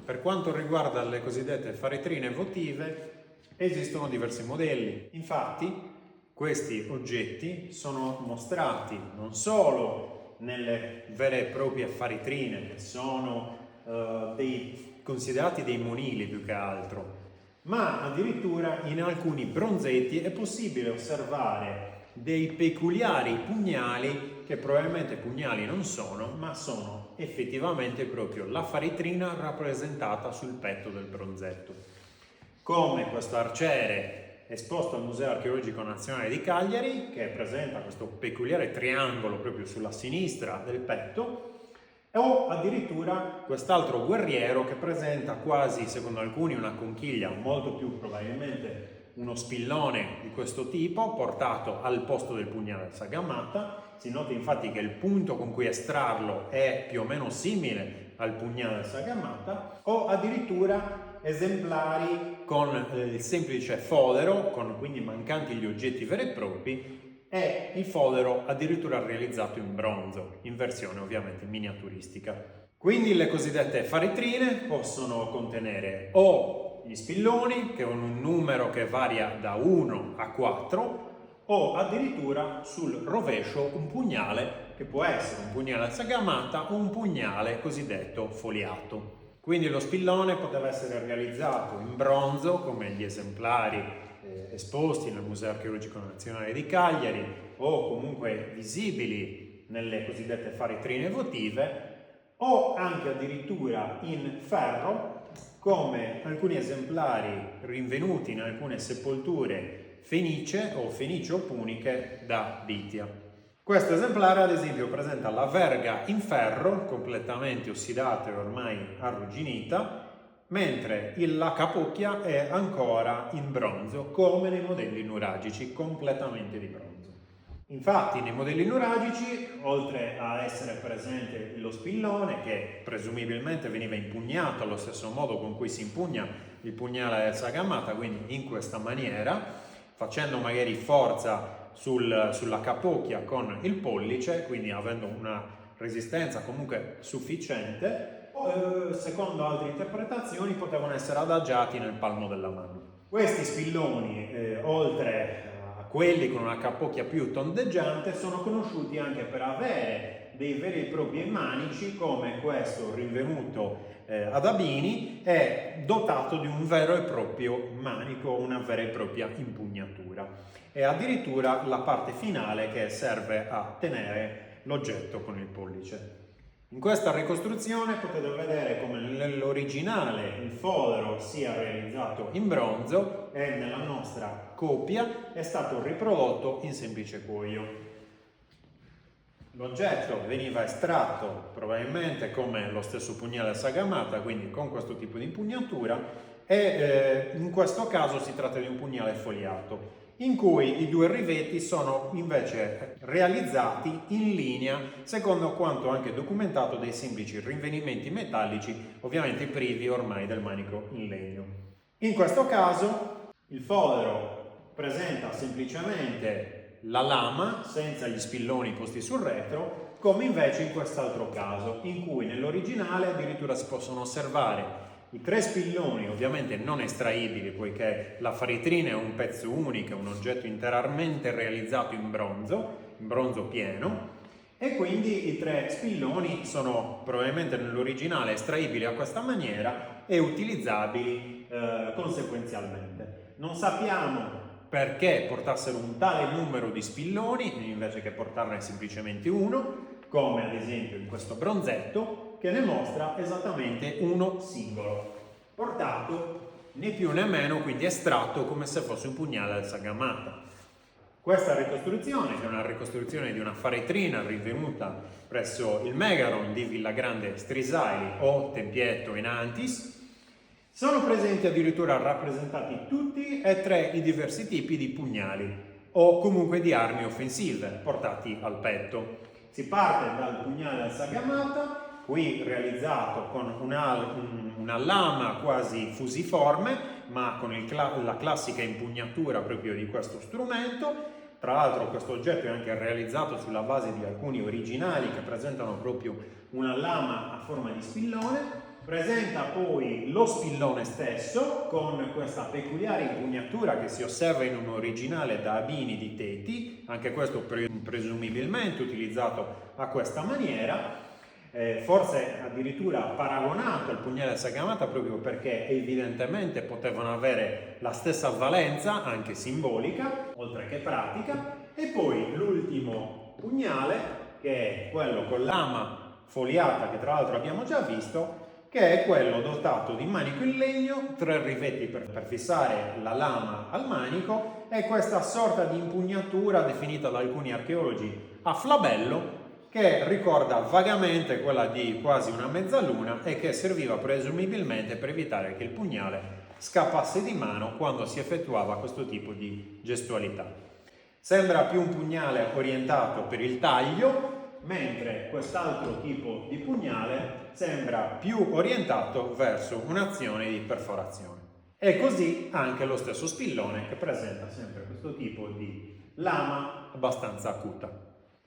Per quanto riguarda le cosiddette faretrine votive, esistono diversi modelli. Infatti, questi oggetti sono mostrati non solo nelle vere e proprie faretrine, che sono considerati dei monili più che altro, ma addirittura in alcuni bronzetti è possibile osservare dei peculiari pugnali che probabilmente pugnali non sono, ma sono effettivamente proprio la faretrina rappresentata sul petto del bronzetto. Come questo arciere esposto al Museo Archeologico Nazionale di Cagliari, che presenta questo peculiare triangolo proprio sulla sinistra del petto, o addirittura quest'altro guerriero che presenta quasi, secondo alcuni, una conchiglia, molto più probabilmente uno spillone di questo tipo portato al posto del pugnale al Sagammata. Si nota infatti che il punto con cui estrarlo è più o meno simile al pugnale al Sagammata, o addirittura esemplari con il semplice fodero, quindi mancanti gli oggetti veri e propri, e il fodero addirittura realizzato in bronzo, in versione ovviamente miniaturistica. Quindi le cosiddette faretrine possono contenere o gli spilloni, che hanno un numero che varia da 1 a 4, o addirittura sul rovescio un pugnale, che può essere un pugnale al Sagammata o un pugnale cosiddetto foliato. Quindi lo spillone poteva essere realizzato in bronzo, come gli esemplari esposti nel Museo Archeologico Nazionale di Cagliari, o comunque visibili nelle cosiddette faretrine votive, o anche addirittura in ferro, come alcuni esemplari rinvenuti in alcune sepolture fenicie o fenicio-puniche da Bitia. Questo esemplare, ad esempio, presenta la verga in ferro, completamente ossidata e ormai arrugginita, mentre la capocchia è ancora in bronzo, come nei modelli nuragici, completamente di bronzo. Infatti, nei modelli nuragici, oltre a essere presente lo spillone, che presumibilmente veniva impugnato allo stesso modo con cui si impugna il pugnale del Sagammata, quindi in questa maniera, facendo magari forza sulla capocchia con il pollice, quindi avendo una resistenza comunque sufficiente, secondo altre interpretazioni potevano essere adagiati nel palmo della mano. Questi spilloni, oltre a quelli con una capocchia più tondeggiante, sono conosciuti anche per avere dei veri e propri manici, come questo rinvenuto ad Abini, è dotato di un vero e proprio manico, una vera e propria impugnatura, e addirittura la parte finale che serve a tenere l'oggetto con il pollice. In questa ricostruzione potete vedere come nell'originale il fodero sia realizzato in bronzo e nella nostra copia è stato riprodotto in semplice cuoio. L'oggetto veniva estratto probabilmente come lo stesso pugnale Sagammata, quindi con questo tipo di impugnatura, e in questo caso si tratta di un pugnale foliato, in cui i due rivetti sono invece realizzati in linea, secondo quanto anche documentato dai semplici rinvenimenti metallici, ovviamente privi ormai del manico in legno. In questo caso il fodero presenta semplicemente la lama senza gli spilloni posti sul retro, come invece in quest'altro caso, in cui nell'originale addirittura si possono osservare i 3 spilloni, ovviamente non estraibili, poiché la faretrina è un pezzo unico, un oggetto interamente realizzato in bronzo pieno, e quindi i 3 spilloni sono probabilmente nell'originale estraibili a questa maniera e utilizzabili conseguenzialmente. Non sappiamo perché portassero un tale numero di spilloni invece che portarne semplicemente uno, come ad esempio in questo bronzetto, che ne mostra esattamente uno singolo, portato né più né meno, quindi estratto come se fosse un pugnale al Sagammata. Questa ricostruzione, che è una ricostruzione di una faretrina rinvenuta presso il Megaron di Villagrande Strisaili o Tempietto in Antis, sono presenti addirittura rappresentati tutti e 3 i diversi tipi di pugnali o comunque di armi offensive portati al petto. Si parte dal pugnale al Sagammata, qui realizzato con una lama quasi fusiforme, ma con la classica impugnatura proprio di questo strumento. Tra l'altro questo oggetto è anche realizzato sulla base di alcuni originali che presentano proprio una lama a forma di spillone. Presenta poi lo spillone stesso con questa peculiare impugnatura che si osserva in un originale da Abini di Teti, anche questo presumibilmente utilizzato a questa maniera, forse addirittura paragonato al pugnale Sagamata proprio perché evidentemente potevano avere la stessa valenza, anche simbolica, oltre che pratica. E poi l'ultimo pugnale, che è quello con lama foliata, che tra l'altro abbiamo già visto, che è quello dotato di manico in legno, 3 rivetti per fissare la lama al manico e questa sorta di impugnatura definita da alcuni archeologi a flabello, che ricorda vagamente quella di quasi una mezzaluna e che serviva presumibilmente per evitare che il pugnale scappasse di mano quando si effettuava questo tipo di gestualità. Sembra più un pugnale orientato per il taglio, mentre quest'altro tipo di pugnale sembra più orientato verso un'azione di perforazione. E così anche lo stesso spillone, che presenta sempre questo tipo di lama abbastanza acuta.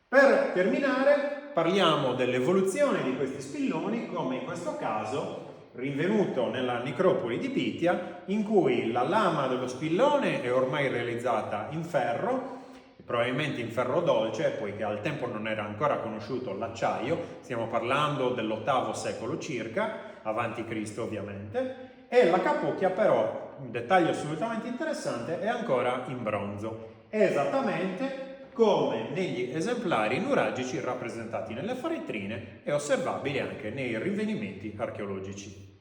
Per terminare parliamo dell'evoluzione di questi spilloni, come in questo caso rinvenuto nella necropoli di Pitia, in cui la lama dello spillone è ormai realizzata in ferro, probabilmente in ferro dolce, poiché al tempo non era ancora conosciuto l'acciaio, stiamo parlando dell'VIII secolo circa, avanti Cristo ovviamente, e la capocchia però, un dettaglio assolutamente interessante, è ancora in bronzo, esattamente come negli esemplari nuragici rappresentati nelle faretrine e osservabili anche nei rinvenimenti archeologici.